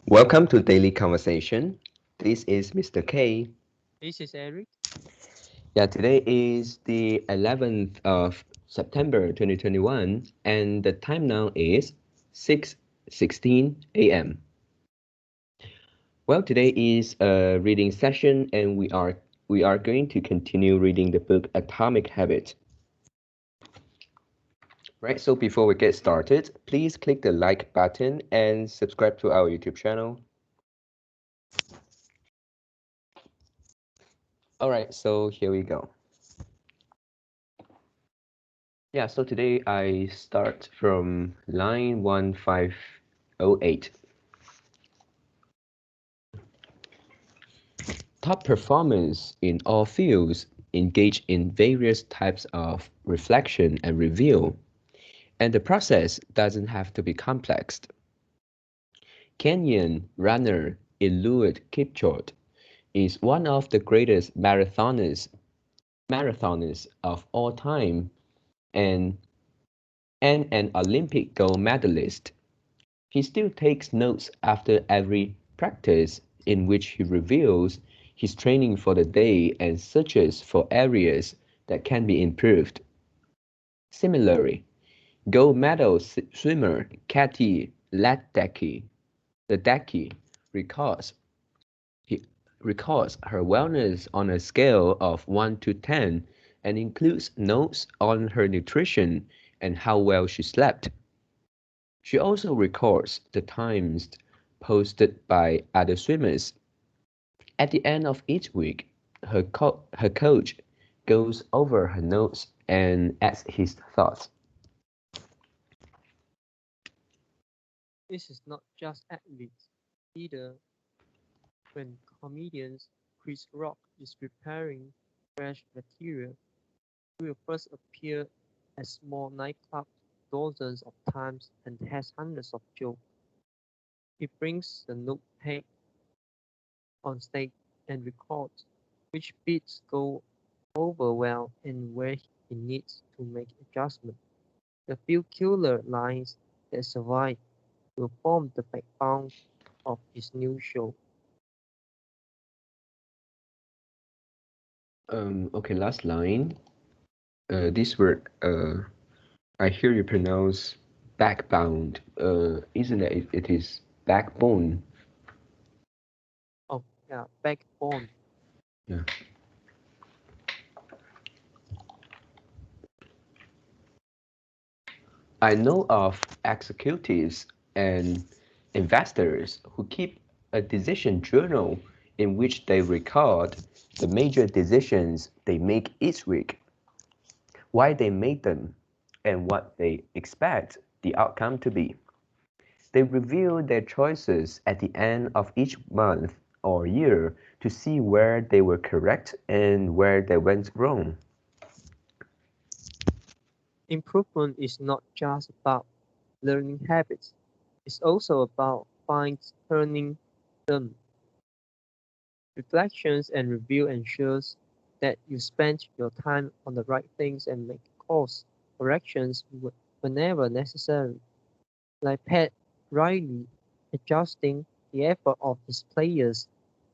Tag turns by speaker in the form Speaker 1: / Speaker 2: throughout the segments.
Speaker 1: Welcome to Daily Conversation. This is Mr. K.
Speaker 2: This is Eric.
Speaker 1: Yeah, today is the 11th of September 2021 and the time now is 6:16 a.m. Well, today is a reading session and we are going to continue reading the book Atomic Habits. Right, so before we get started, please click the like button and subscribe to our YouTube channel. All right, so here we go. Yeah, so today I start from line 1508. Top performers in all fields engage in various types of reflection and review, and the process doesn't have to be complex. Kenyan runner Eliud Kipchoge is one of the greatest marathoners of all time and, and an Olympic gold medalist. He still takes notes after every practice in which he reviews his training for the day and searches for areas that can be improved. Similarly, gold medal swimmer Katie Ledecky records, he records her wellness on a scale of 1 to 10 and includes notes on her nutrition and how well she slept. She also records the times posted by other swimmers. At the end of each week, her coach goes over her notes and adds his thoughts.
Speaker 2: This is not just athletes. Either when comedians Chris Rock is preparing fresh material, he will first appear at small nightclubs dozens of times and has hundreds of jokes. He brings the notepad on stage and records which beats go over well and where he needs to make adjustments. The few killer lines that survive will form the backbone of his new show.
Speaker 1: Okay, last line. This word, I hear you pronounce backbound. Isn't it? It is backbone.
Speaker 2: Oh, yeah, backbone.
Speaker 1: Yeah. I know of executives and investors who keep a decision journal in which they record the major decisions they make each week, why they made them, and what they expect the outcome to be. They review their choices at the end of each month or year to see where they were correct and where they went wrong.
Speaker 2: Improvement is not just about learning habits, it's also about fine-tuning them. Reflections and review ensures that you spend your time on the right things and make course corrections whenever necessary. Like Pat Riley adjusting the effort of his players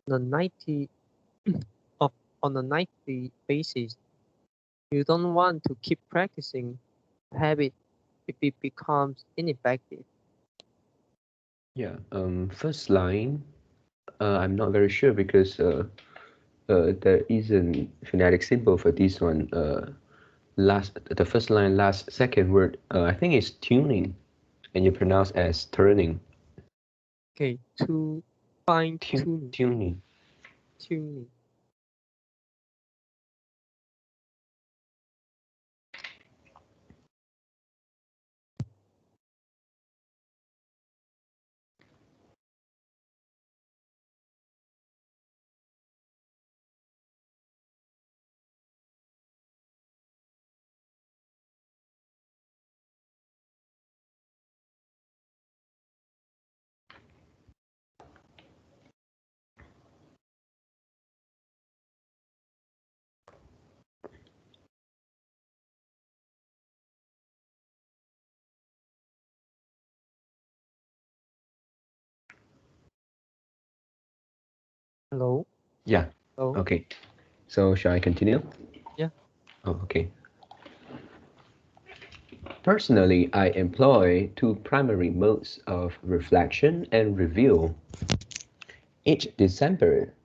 Speaker 2: on a 90 of on a nightly basis. You don't want to keep practicing a habit if it becomes ineffective.
Speaker 1: Yeah, first line, I'm not very sure because there isn't phonetic symbol for this one. The first line, last second word, I think it's tuning, and you pronounce as turning.
Speaker 2: Okay, to fine
Speaker 1: Tuning.
Speaker 2: tuning. Hello?
Speaker 1: Yeah.
Speaker 2: Hello?
Speaker 1: Okay. So shall I continue?
Speaker 2: Yeah.
Speaker 1: Oh, okay. Personally, I employ two primary modes of reflection and review. Each December,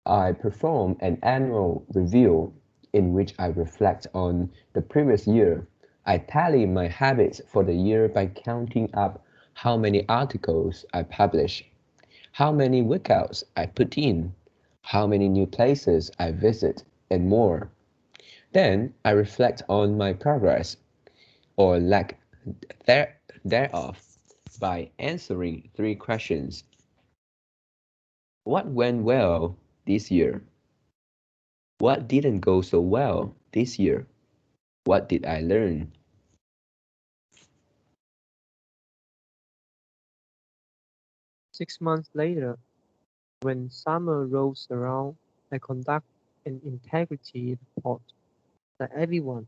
Speaker 1: I perform an annual review in which I reflect on the previous year. I tally my habits for the year by counting up how many articles I publish, how many workouts I put in, how many new places I visit, and more. Then I reflect on my progress or lack thereof by answering three questions. What went well this year? What didn't go so well this year? What did I learn?
Speaker 2: 6 months later, when summer rolls around, I conduct an integrity report. Like everyone,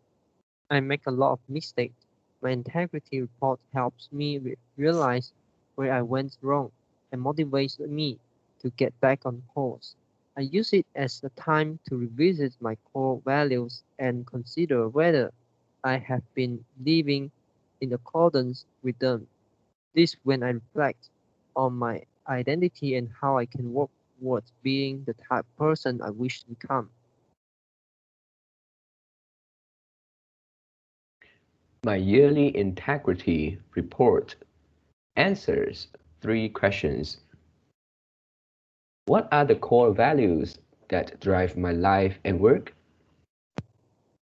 Speaker 2: I make a lot of mistakes. My integrity report helps me realize where I went wrong and motivates me to get back on course. I use it as a time to revisit my core values and consider whether I have been living in accordance with them. This when I reflect on my identity and how I can work towards being the type of person I wish to become.
Speaker 1: My yearly integrity report answers three questions. What are the core values that drive my life and work?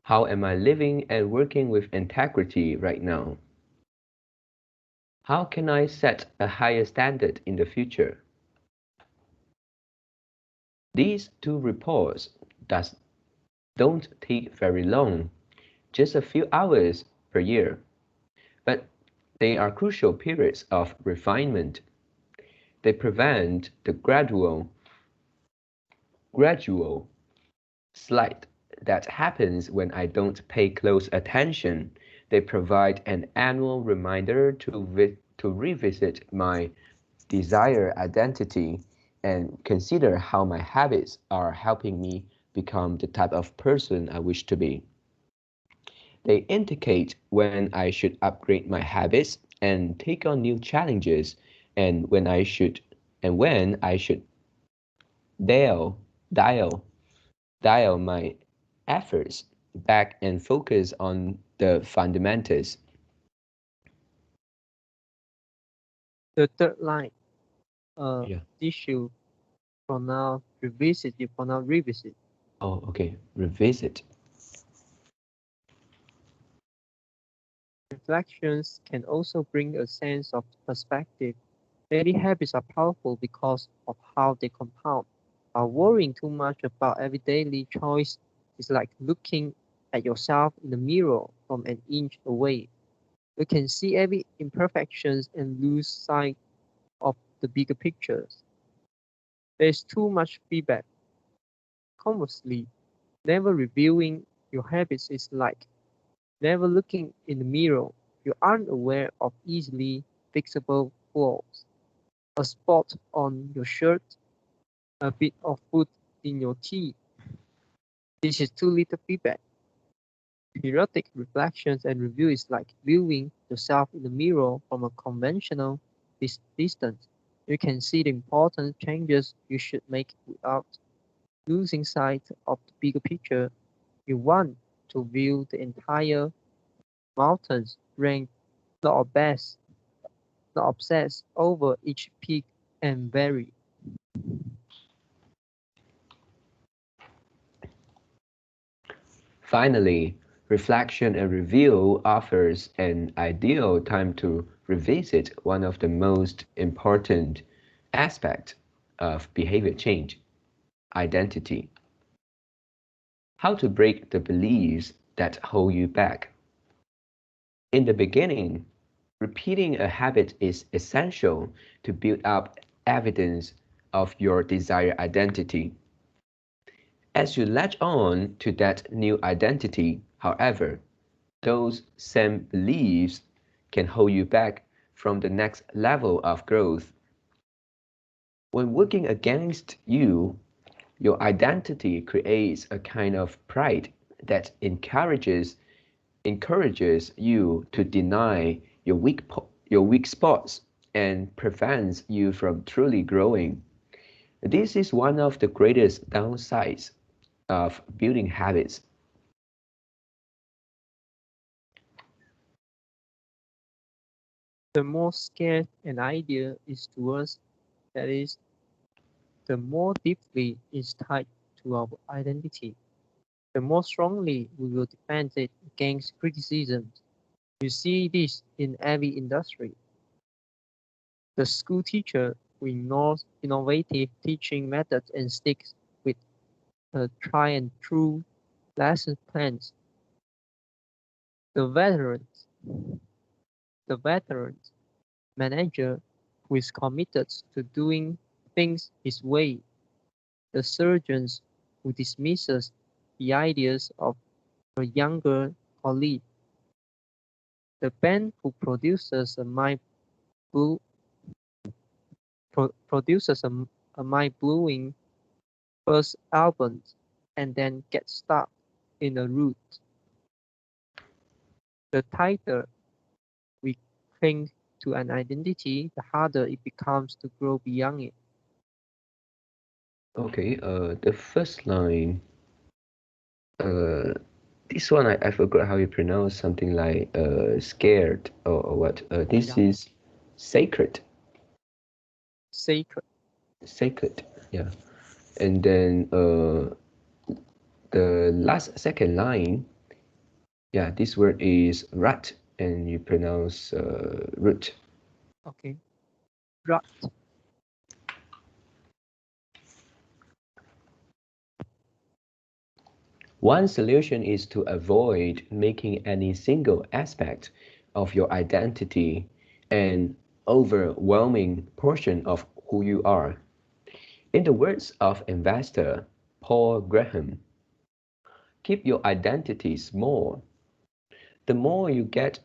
Speaker 1: How am I living and working with integrity right now? How can I set a higher standard in the future? These two reports don't take very long, just a few hours per year, but they are crucial periods of refinement. They prevent the gradual slide that happens when I don't pay close attention. They provide an annual reminder to revisit my desired identity and consider how my habits are helping me become the type of person I wish to be. They indicate when I should upgrade my habits and take on new challenges and when I should dial dial dial my efforts back and focus on the fundamentals.
Speaker 2: The third line,
Speaker 1: Yeah.
Speaker 2: this should pronounce revisit, you pronounce revisit.
Speaker 1: Oh, okay. Revisit.
Speaker 2: Reflections can also bring a sense of perspective. Daily habits are powerful because of how they compound. Worrying too much about every daily choice is like looking at yourself in the mirror from an inch away. You can see every imperfections and lose sight of the bigger pictures. There's too much feedback. Conversely, never reviewing your habits is like never looking in the mirror. You aren't aware of easily fixable flaws. A spot on your shirt, a bit of food in your tea. This is too little feedback. Periodic reflections and review is like viewing yourself in the mirror from a conventional distance. You can see the important changes you should make without losing sight of the bigger picture. You want to view the entire mountain's range, not obsess over each peak and valley.
Speaker 1: Finally, reflection and review offers an ideal time to revisit one of the most important aspects of behavior change, identity. How to break the beliefs that hold you back. In the beginning, repeating a habit is essential to build up evidence of your desired identity. As you latch on to that new identity, however, those same beliefs can hold you back from the next level of growth. When working against you, Your identity creates a kind of pride that encourages you to deny your weak spots and prevents you from truly growing. This is one of the greatest downsides of building habits.
Speaker 2: The more scarce an idea is to us, that is, the more deeply it's tied to our identity, the more strongly we will defend it against criticism. You see this in every industry. The school teacher who ignores innovative teaching methods and sticks with a try and true lesson plans. The veterans, the veterans manager who is committed to doing things his way. The surgeons who dismisses the ideas of a younger colleague. The band who produces a mind-blowing first album and then gets stuck in a rut. The tighter we cling to an identity, the harder it becomes to grow beyond it.
Speaker 1: Okay, the first line, uh, this one I forgot how you pronounce something like scared or what. This
Speaker 2: Yeah.
Speaker 1: is sacred,
Speaker 2: Sacred.
Speaker 1: sacred, yeah. And then the last second line, yeah, this word is rat, and you pronounce root.
Speaker 2: Okay. Rut.
Speaker 1: One solution is to avoid making any single aspect of your identity an overwhelming portion of who you are. In the words of investor Paul Graham, keep your identity small. The more you get,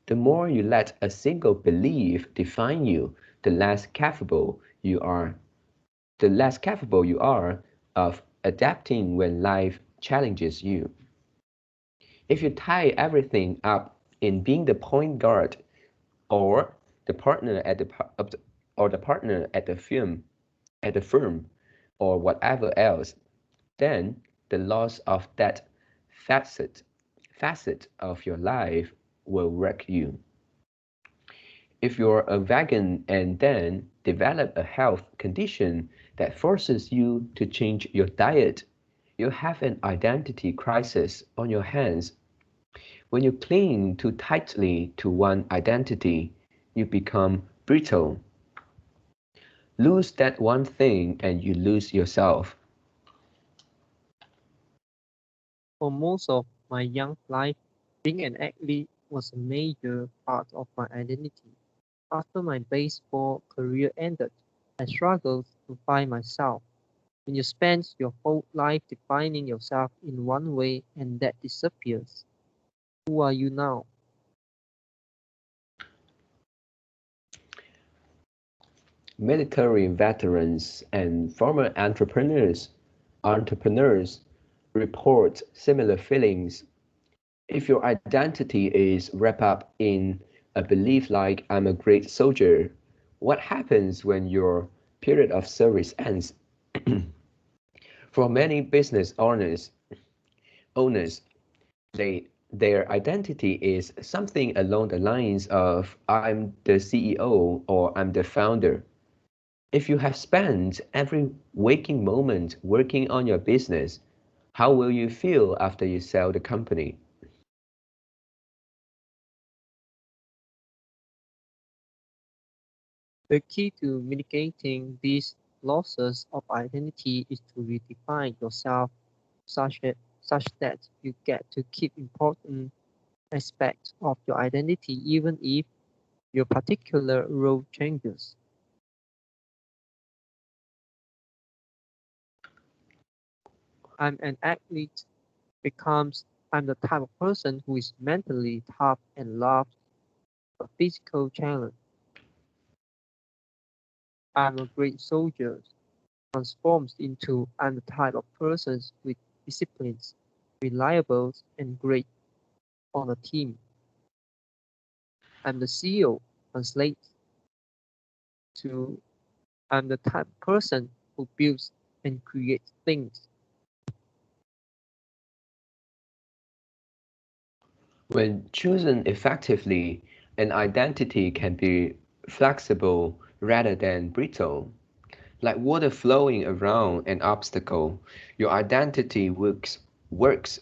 Speaker 1: the more you let a single belief define you, the less capable you are. The less capable you are of adapting when life challenges you. If you tie everything up in being the point guard or the partner at the partner at the firm, or whatever else, then the loss of that facet facet of your life will wreck you. If you're a vegan and then develop a health condition that forces you to change your diet, you have an identity crisis on your hands. When you cling too tightly to one identity, you become brittle. Lose that one thing and you lose yourself.
Speaker 2: For most of my young life, being an athlete was a major part of my identity. After my baseball career ended, I struggled to find myself. When you spend your whole life defining yourself in one way and that disappears, who are you now?
Speaker 1: Military veterans and former entrepreneurs report similar feelings. If your identity is wrapped up in a belief like I'm a great soldier, what happens when your period of service ends? For many business owners, their identity is something along the lines of I'm the CEO or I'm the founder. If you have spent every waking moment working on your business, how will you feel after you sell the company?
Speaker 2: The key to mitigating these losses of identity is to redefine yourself such that you get to keep important aspects of your identity even if your particular role changes. I'm an athlete becomes I'm the type of person who is mentally tough and loves a physical challenge. I'm a great soldier transforms into I'm the type of persons with disciplines, reliable and great on a team. I'm the CEO translates to I'm the type of person who builds and creates things.
Speaker 1: When chosen effectively, an identity can be flexible rather than brittle. Like water flowing around an obstacle, your identity works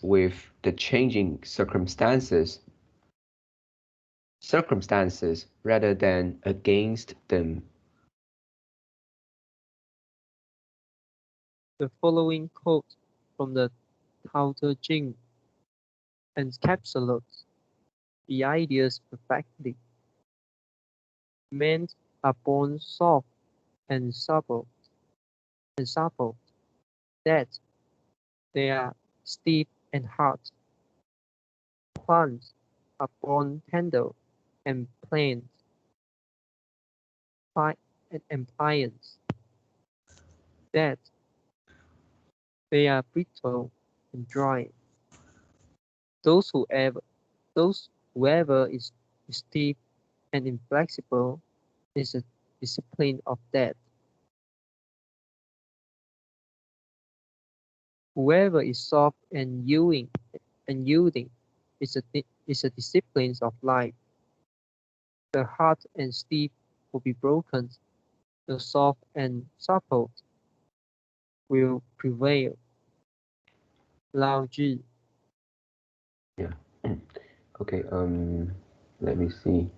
Speaker 1: with the changing circumstances rather than against them.
Speaker 2: The following quote from the Tao Te Ching encapsulates the ideas perfectly. Men are born soft and supple, that they are stiff and hard. Plants are born tender and pliant, and pliant, that they are brittle and dry. Those whoever those whoever is stiff and inflexible is a discipline of death. Whoever is soft and yielding is a discipline of life. The hard and stiff will be broken, the soft and supple will prevail. Lao Tzu.
Speaker 1: Yeah. Okay, let me see.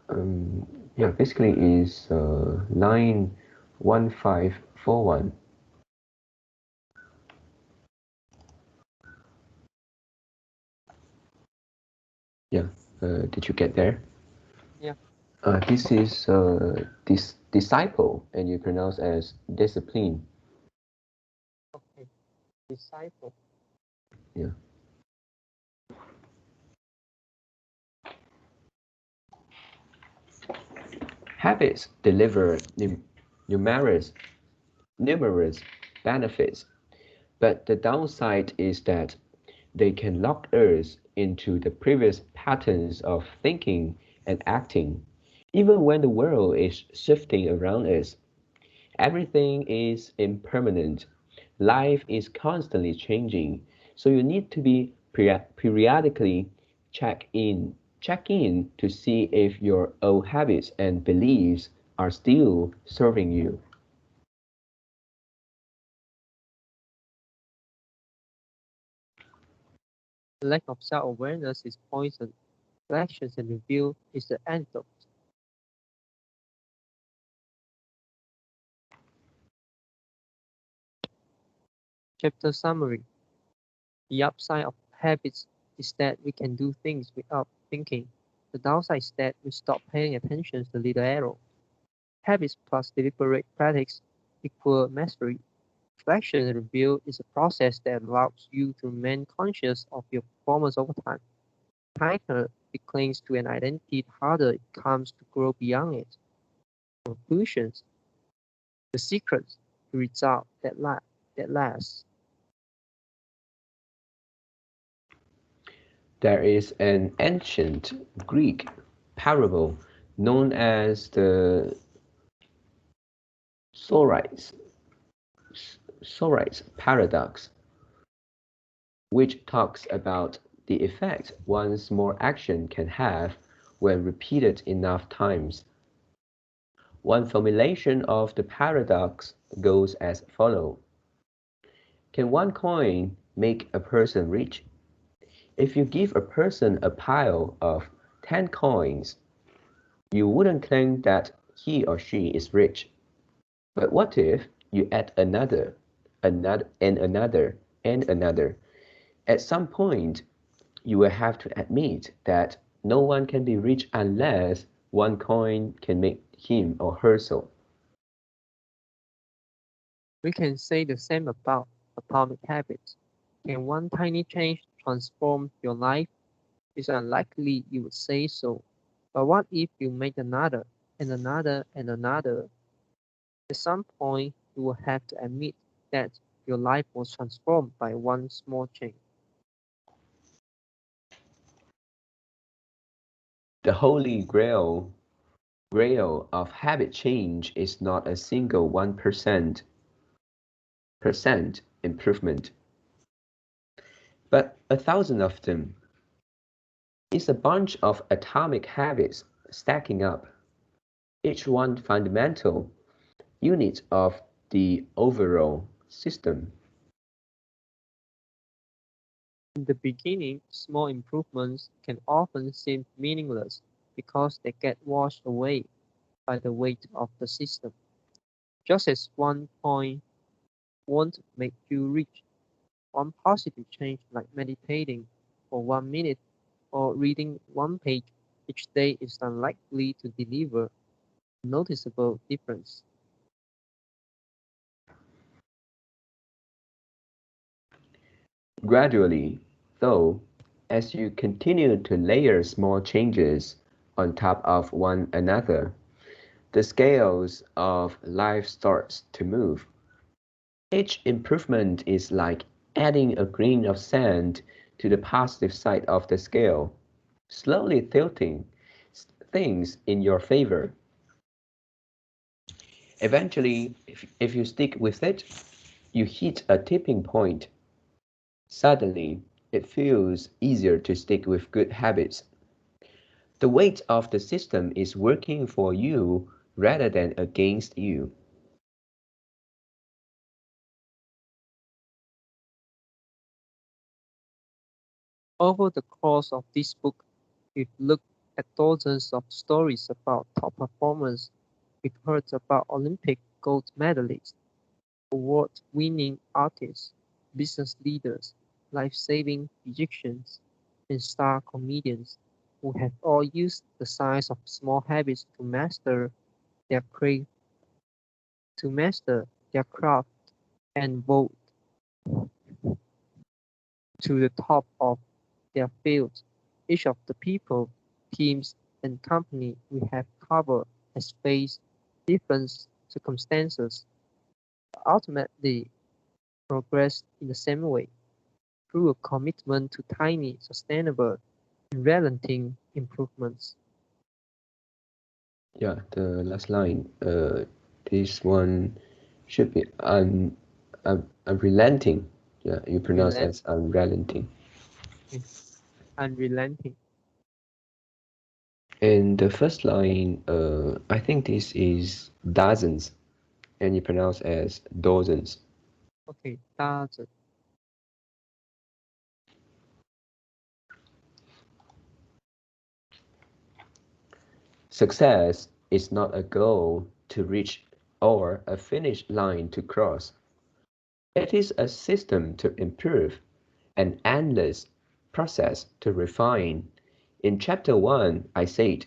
Speaker 1: Um, yeah, basically is 91541. Yeah, did you get there?
Speaker 2: Yeah,
Speaker 1: This is disciple, and you pronounce as discipline.
Speaker 2: okay. Disciple.
Speaker 1: Yeah. Habits deliver numerous numerous benefits, but the downside is that they can lock us into the previous patterns of thinking and acting. Even when the world is shifting around us, everything is impermanent. Life is constantly changing, so you need to be periodically check in to see if your old habits and beliefs are still serving you.
Speaker 2: Lack of self-awareness is poison. Reflections and review is the antidote. Chapter summary. The upside of habits is that we can do things without thinking. The downside is that we stop paying attention to the little arrow. Habits plus deliberate practice equal mastery. Reflection and review is a process that allows you to remain conscious of your performance over time. The tighter it clings to an identity, the harder it comes to grow beyond it. Conclusions. The secret to result that lasts.
Speaker 1: There is an ancient Greek parable known as the Sorites, Sorites paradox, which talks about the effect one small action can have when repeated enough times. One formulation of the paradox goes as follows. Can one coin make a person rich? If you give a person a pile of 10 coins, you wouldn't claim that he or she is rich. But what if you add another? At some point, you will have to admit that no one can be rich unless one coin can make him or her so.
Speaker 2: We can say the same about atomic habits. Can one tiny change transform your life? It's unlikely you would say so. But what if you make another? and another and another. At some point, you will have to admit that your life was transformed by one small change.
Speaker 1: The holy grail of habit change is not a single 1% improvement, but 1,000 of them. It's a bunch of atomic habits stacking up, each one fundamental unit of the overall system.
Speaker 2: In the beginning, small improvements can often seem meaningless because they get washed away by the weight of the system. Just as one point won't make you rich, one positive change like meditating for 1 minute or reading one page each day is unlikely to deliver a noticeable difference.
Speaker 1: Gradually, though, as you continue to layer small changes on top of one another, the scales of life starts to move. Each improvement is like adding a grain of sand to the positive side of the scale, slowly tilting things in your favor. Eventually, if you stick with it, you hit a tipping point. Suddenly, it feels easier to stick with good habits. The weight of the system is working for you rather than against you.
Speaker 2: Over the course of this book, we've looked at dozens of stories about top performers. We've heard about Olympic gold medalists, award-winning artists, business leaders, life-saving physicians, and star comedians who have all used the science of small habits their craft, to master their craft and vote to the top of their fields. Each of the people, teams, and company we have covered has faced different circumstances, but ultimately progressed in the same way, through a commitment to tiny, sustainable, and relenting improvements.
Speaker 1: Yeah, the last line. This one should be unrelenting. Yeah, you pronounce
Speaker 2: Relent-
Speaker 1: as unrelenting.
Speaker 2: Unrelenting.
Speaker 1: And the first line, I think this is dozens, and you pronounce as dozens.
Speaker 2: Okay, that's it.
Speaker 1: Success is not a goal to reach or a finish line to cross. It is a system to improve, an endless process to refine. In chapter 1, I said,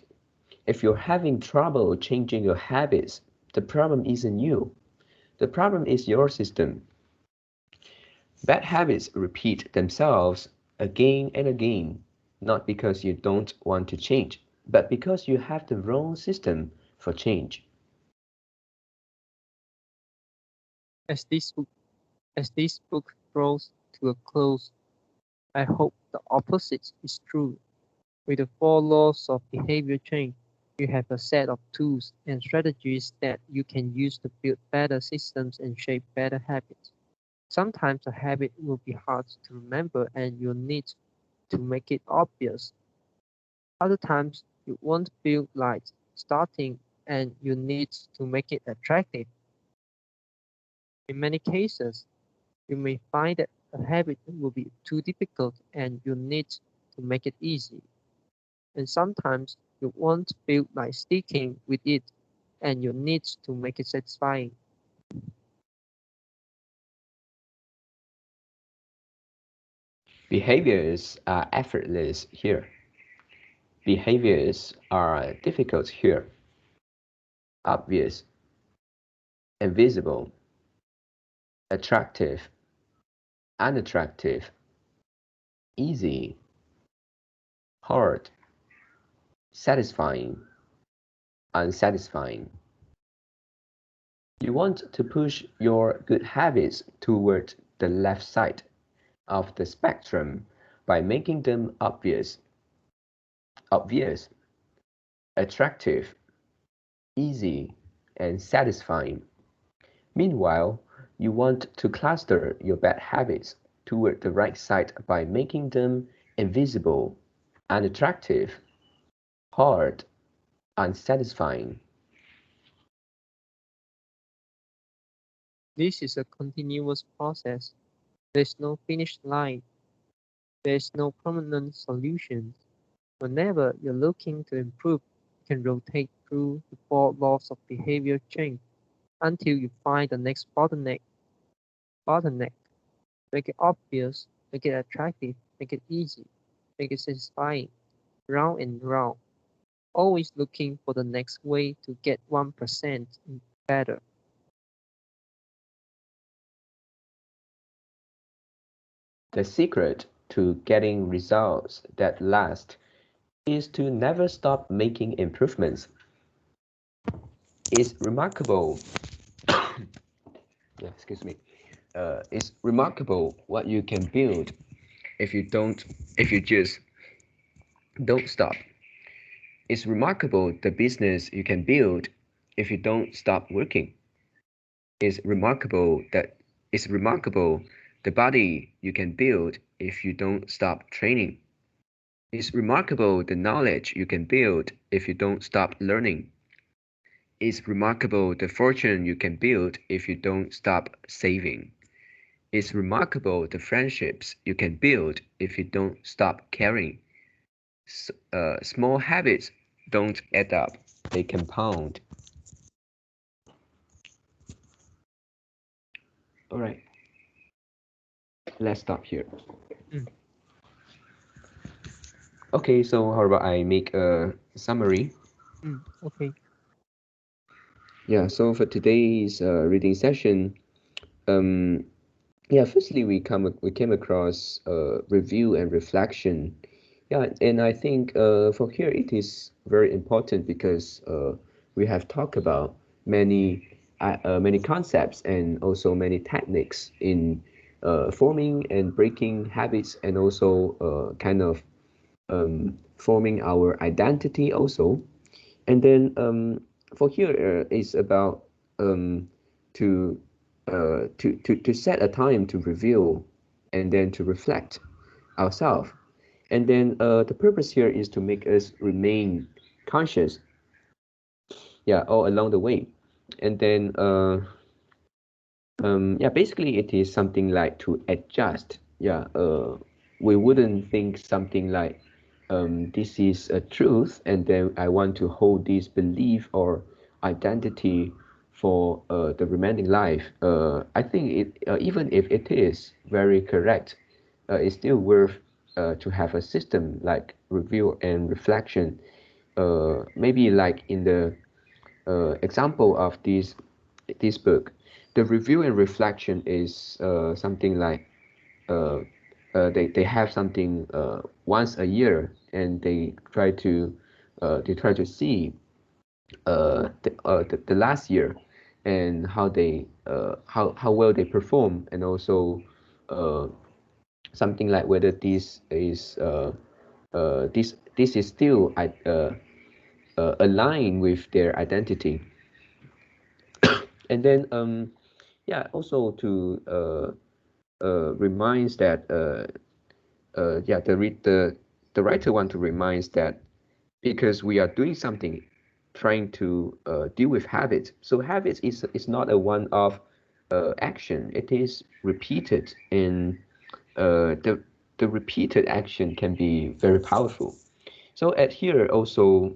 Speaker 1: if you're having trouble changing your habits, the problem isn't you. The problem is your system. Bad habits repeat themselves again and again, not because you don't want to change, but because you have the wrong system for change.
Speaker 2: As this book, as this book draws to a close, I hope the opposite is true. With the four laws of behavior change, you have a set of tools and strategies that you can use to build better systems and shape better habits. Sometimes a habit will be hard to remember and you'll need to make it obvious. Other times you won't feel like starting and you need to make it attractive. In many cases, you may find that a habit will be too difficult and you need to make it easy. And sometimes you won't feel like sticking with it and you need to make it satisfying.
Speaker 1: Behaviors are effortless here. Behaviors are difficult here. Obvious, invisible, attractive, unattractive, easy, hard, satisfying, unsatisfying. You want to push your good habits toward the left side of the spectrum by making them obvious, attractive, easy, and satisfying. Meanwhile, you want to cluster your bad habits toward the right side by making them invisible, unattractive, hard, unsatisfying.
Speaker 2: This is a continuous process. There's no finish line. There's no permanent solution. Whenever you're looking to improve, you can rotate through the four laws of behavior change until you find the next bottleneck. Make it obvious, make it attractive, make it easy, make it satisfying, round and round. Always looking for the next way to get 1% better.
Speaker 1: The secret to getting results that last is to never stop making improvements. It's remarkable. Excuse me. It's remarkable what you can build if you just don't stop. It's remarkable the business you can build if you don't stop working. It's remarkable the body you can build if you don't stop training. It's remarkable the knowledge you can build if you don't stop learning. It's remarkable the fortune you can build if you don't stop saving. It's remarkable the friendships you can build if you don't stop caring. Small habits don't add up, they compound. All right, let's stop here.
Speaker 2: Mm.
Speaker 1: Okay, so how about I make a summary?
Speaker 2: Okay.
Speaker 1: Yeah, so for today's reading session, firstly we came across review and reflection. Yeah, and I think for here it is very important because we have talked about many concepts and also many techniques in forming and breaking habits and also kind of forming our identity also. And then for here is about to, to set a time to review and then to reflect ourselves. And then the purpose here is to make us remain conscious, yeah, all along the way. And then basically it is something like to adjust. Yeah, we wouldn't think something like this is a truth, and then I want to hold this belief or identity for the remaining life. I think even if it is very correct, it's still worth to have a system like review and reflection. Maybe like in the example of this book, the review and reflection is something like uh, they have something once a year, and they try to see the last year and how well they perform, and also uh, something like whether this is still aligned with their identity. And then also to reminds that the writer want to remind that because we are doing something, trying to deal with habits. So habits is not a one-off action. It is repeated, and the repeated action can be very powerful. So at here also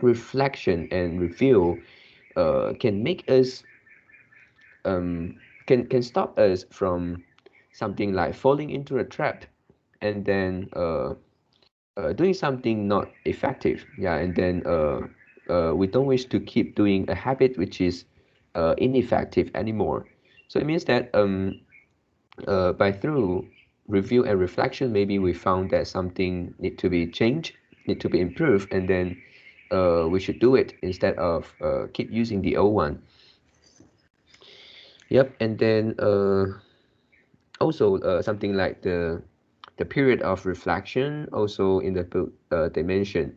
Speaker 1: reflection and review can make us can stop us from something like falling into a trap, and then doing something not effective. Yeah, and then we don't wish to keep doing a habit which is ineffective anymore. So it means that by through review and reflection, maybe we found that something need to be changed, need to be improved, and then we should do it instead of keep using the old one. Yep, and then also something like the period of reflection. Also in the book, they mention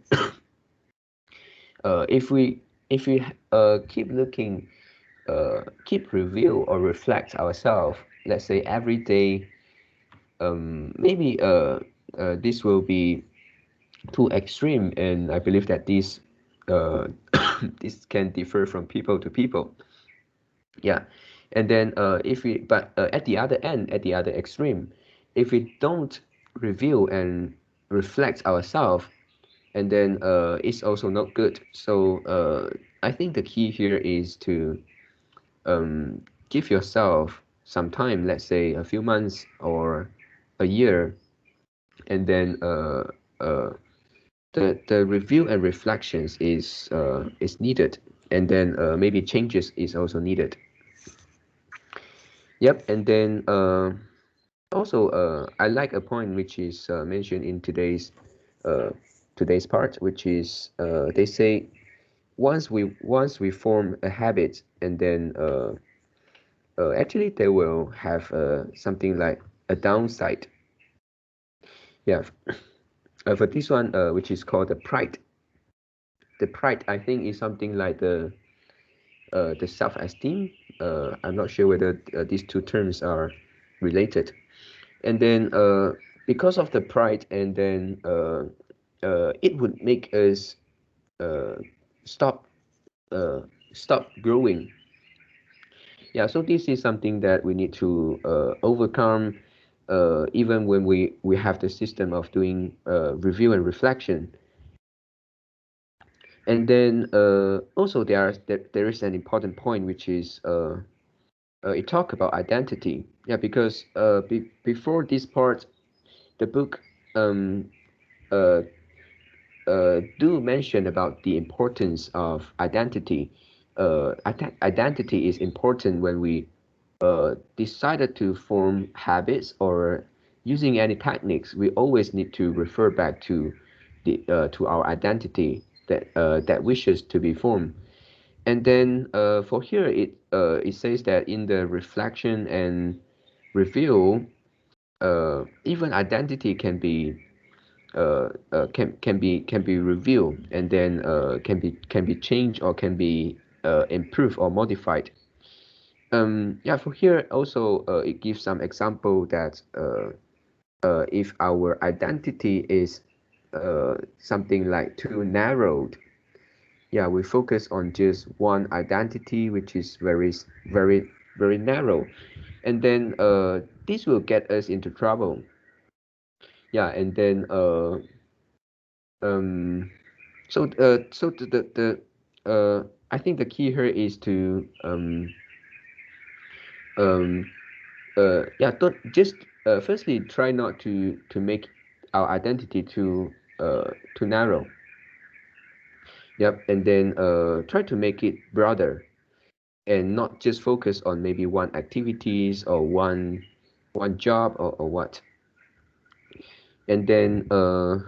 Speaker 1: if we keep looking, keep review or reflect ourselves. Let's say every day, maybe this will be too extreme, and I believe that this this can differ from people to people. Yeah, and then if we but at the other end, at the other extreme, if we don't review and reflect ourselves, and then it's also not good. So I think the key here is to give yourself some time, let's say a few months or a year, and then the review and reflections is needed, and then maybe changes is also needed. Yep, and then also I like a point which is mentioned in uh, today's part, which is they say once we form a habit, and then actually they will have something like a downside. Yeah, for this one, which is called the pride. The pride, I think, is something like the self-esteem. I'm not sure whether these two terms are related. And then because of the pride, and then it would make us uh, stop uh, stop growing. Yeah, so this is something that we need to overcome, even when we have the system of doing review and reflection. And then also there is an important point, which is it talk about identity. Yeah, because before this part, the book um, uh, do mention about the importance of identity. Identity is important when we decided to form habits or using any techniques. We always need to refer back to our identity that wishes to be formed. And then for here, it says that in the reflection and review, even identity can be reviewed, and then can be changed, or can be improved or modified. Yeah, for here also it gives some example that if our identity is something like too narrowed, yeah, we focus on just one identity, which is very narrow, and then this will get us into trouble. Yeah, and then um so I think the key here is to um yeah, don't just firstly try not to make our identity too narrow. Yep, and then try to make it broader, and not just focus on maybe one activities or one job, or what. And then um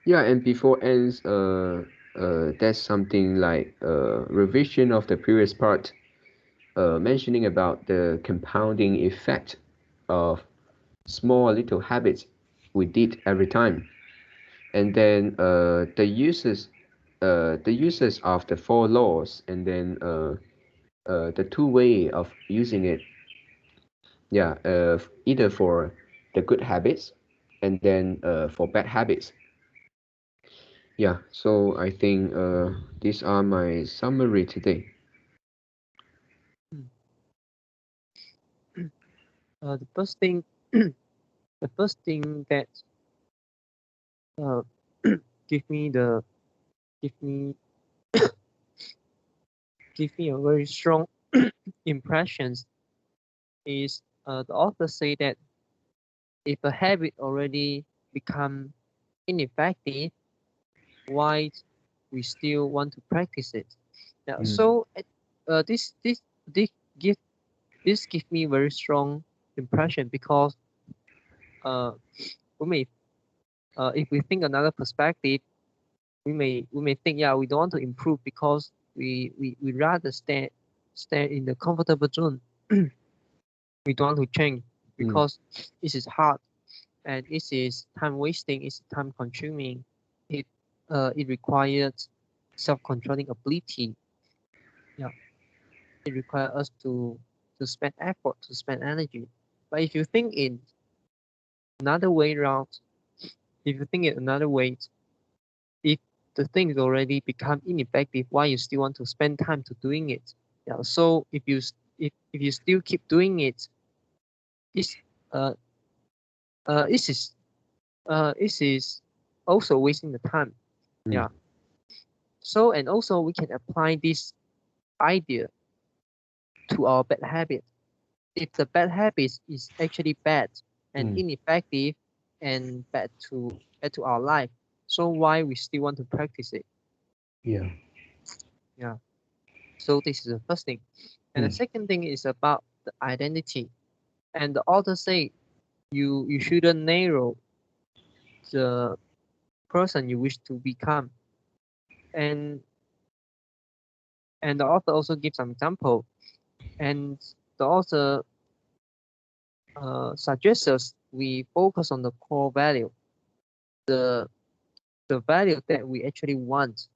Speaker 1: yeah, and before ends, that's something like revision of the previous part, mentioning about the compounding effect of small little habits we did every time, and then the uses of the four laws, and then the two way of using it. Yeah, either for the good habits, and then for bad habits. Yeah, so I think these are my summary today.
Speaker 2: Mm. The first thing, the first thing that uh, give me the give me give me a very strong impressions is the author say that if a habit already become ineffective, why we still want to practice it? Now,
Speaker 1: Mm,
Speaker 2: so this give this give me very strong impression because uh we may if we think another perspective, we may think, yeah, we don't want to improve because we rather stay in the comfortable zone. We don't want to change because this is hard and this is time wasting, it's time consuming. It requires self-controlling ability. Yeah, it requires us to spend effort, to spend energy. But if you think in another way around, if you think it another way, if the thing is already become ineffective, why you still want to spend time to doing it? Yeah. So if you still keep doing it, this uh this is also wasting the time. Yeah. So and also we can apply this idea to our bad habit. If the bad habit is actually bad and ineffective and bad to our life, so why we still want to practice it?
Speaker 1: Yeah.
Speaker 2: Yeah. So this is the first thing. And the second thing is about the identity. And the author say you shouldn't narrow the person you wish to become. And the author also gives some example. And the author suggests us we focus on the core value, the value that we actually want,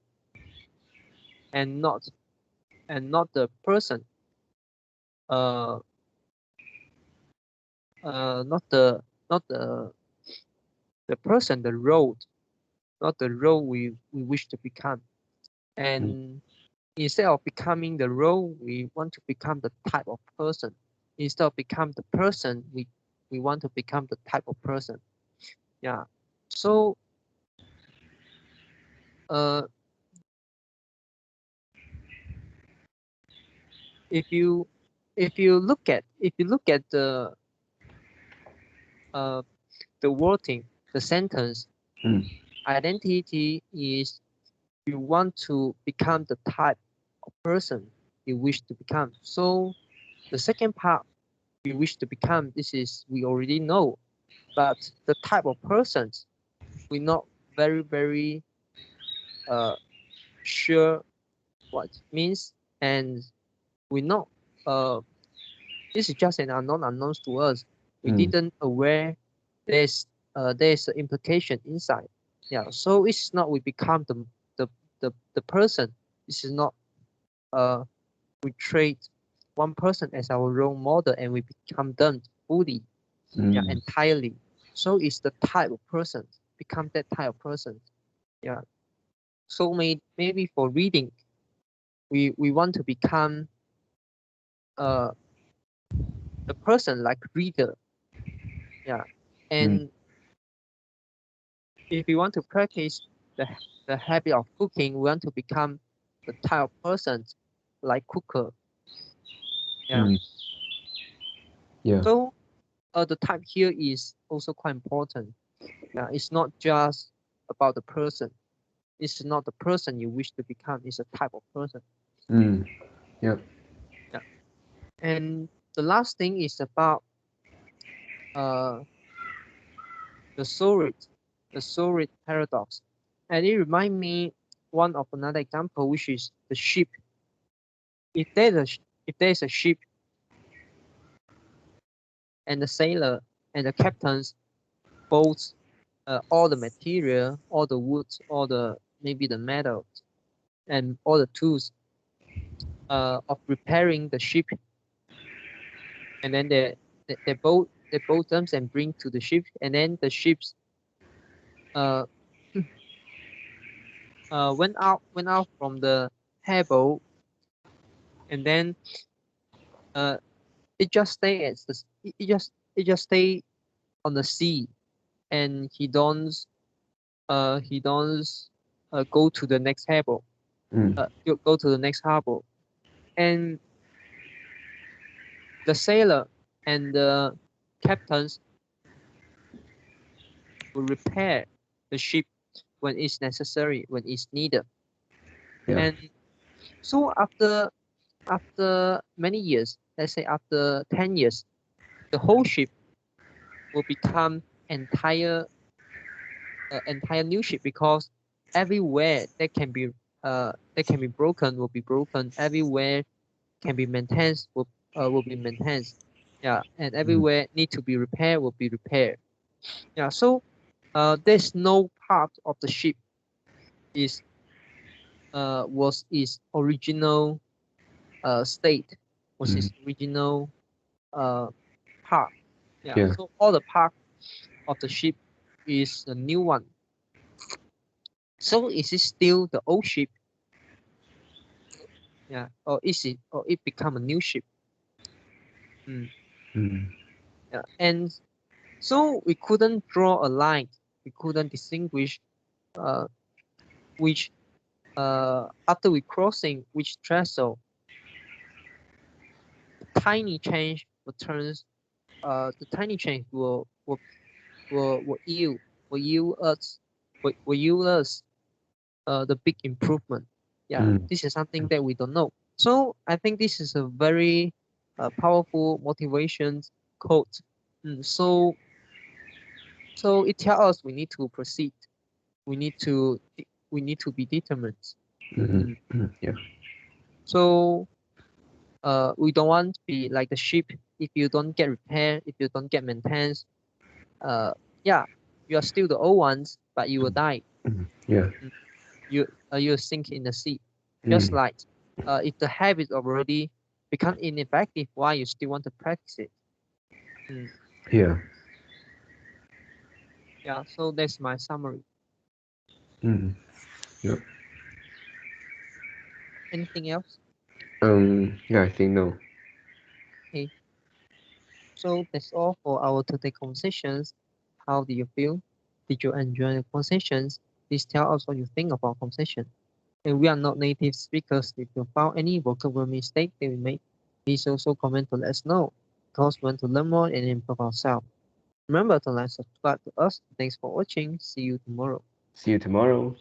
Speaker 2: and not the person, uh, not the person, the road, not the role we wish to become. And instead of becoming the role, we want to become the type of person. Instead of become the person, we want to become the type of person. Yeah. So if you look at the wording, the sentence, identity is you want to become the type of person you wish to become. So the second part we wish to become, this is we already know, but the type of persons we're not very sure what it means, and we're not this is just an unknown to us. We didn't aware there's an implication inside. Yeah, so it's not we become the person. This is not we treat one person as our role model and we become them fully, yeah, entirely. So it's the type of person, become that type of person. Yeah. So maybe for reading, we want to become the person like reader. Yeah. And if we want to practice the habit of cooking, we want to become the type of person like cooker. Yeah.
Speaker 1: Yeah.
Speaker 2: So the type here is also quite important. Yeah, it's not just about the person. It's not the person you wish to become. It's a type of person.
Speaker 1: Yep.
Speaker 2: Yeah. And the last thing is about the Sorit paradox. And it reminds me one of another example, which is the ship. If there's a ship and the sailor and the captains both all the material, all the wood, all the maybe the metal and all the tools of repairing the ship, and then they both them and bring to the ship, and then the ships uh went out from the harbor, and then it just stay as the it just stay on the sea, and he don't go to the next harbor, go to the next harbor, and the sailor and the captains will repair the ship when it's necessary, when it's needed.
Speaker 1: Yeah.
Speaker 2: And so after many years, let's say after 10 years, the whole ship will become entire entire new ship, because everywhere that can be broken will be broken. Everywhere can be maintained will be maintained. Yeah, and everywhere need to be repaired will be repaired. Yeah, so there's no part of the ship is was its original state, was its original part. Yeah,
Speaker 1: Yeah.
Speaker 2: so all the part of the ship is a new one. So is it still the old ship? Yeah, or is it, or it become a new ship? Yeah, and so we couldn't draw a line. We couldn't distinguish which after we crossing which threshold, tiny change will turns the tiny change will yield us the big improvement. Yeah, this is something that we don't know. So I think this is a very powerful motivation quote. So it tells us we need to proceed. We need to be determined.
Speaker 1: Yeah.
Speaker 2: So we don't want to be like the ship. If you don't get repaired, if you don't get maintained, yeah, you are still the old ones, but you will die.
Speaker 1: Yeah.
Speaker 2: You will sink in the sea. Just like if the habit already become ineffective, why you still want to practice it?
Speaker 1: Yeah.
Speaker 2: Yeah, so that's my summary.
Speaker 1: Yeah.
Speaker 2: Anything else?
Speaker 1: Yeah, I think no.
Speaker 2: Okay. So that's all for our today conversations. How do you feel? Did you enjoy the conversations? Please tell us what you think about conversation. And we are not native speakers. If you found any vocabulary mistake that we made, please also comment to let us know, because we want to learn more and improve ourselves. Remember to like, subscribe to us. Thanks for watching. See you tomorrow.
Speaker 1: See you tomorrow.